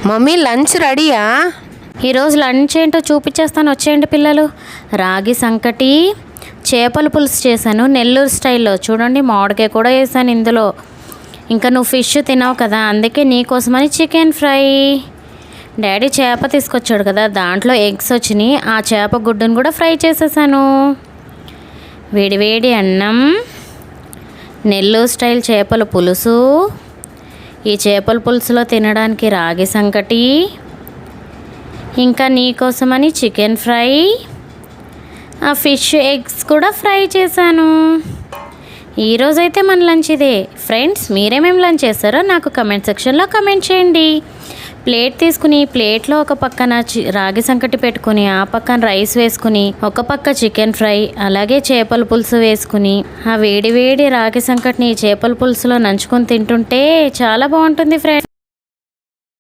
Mummy lunch రెడీయా? ఈరోజు lunch ఏంటో చూపించేస్తాను, వచ్చేయండి పిల్లలు. రాగి సంకటి చేపల పులుసు చేశాను నెల్లూరు స్టైల్లో. చూడండి, మామిడికాయ కూడా వేసాను ఇందులో. ఇంకా నువ్వు ఫిష్ తినవు కదా, అందుకే నీకోసమని చికెన్ ఫ్రై. డాడీ చేప తీసుకొచ్చాడు కదా, దాంట్లో ఎగ్స్ వచ్చినాయి. ఆ చేప గుడ్డును కూడా ఫ్రై చేసేసాను. వేడివేడి అన్నం, నెల్లూరు స్టైల్ చేపల పులుసు. ఈ చేపల పులుసులో తినడానికి రాగి సంకటి, ఇంకా నీకోసమని చికెన్ ఫ్రై, ఆ ఫిష్ ఎగ్స్ కూడా ఫ్రై చేశాను. ఈరోజైతే మన లంచ్ ఇదే. ఫ్రెండ్స్, మీరేమేమి లంచ్ చేస్తారో నాకు కమెంట్ సెక్షన్లో కమెంట్ చేయండి. ప్లేట్ తీసుకుని ప్లేట్లో ఒక పక్కన రాగి సంకటి పెట్టుకుని, ఆ పక్కన రైస్ వేసుకుని, ఒక పక్క చికెన్ ఫ్రై, అలాగే చేపల పులుసు వేసుకుని, ఆ వేడి వేడి రాగి సంకటిని చేపల పులుసులో నంచుకొని తింటుంటే చాలా బాగుంటుంది ఫ్రెండ్స్.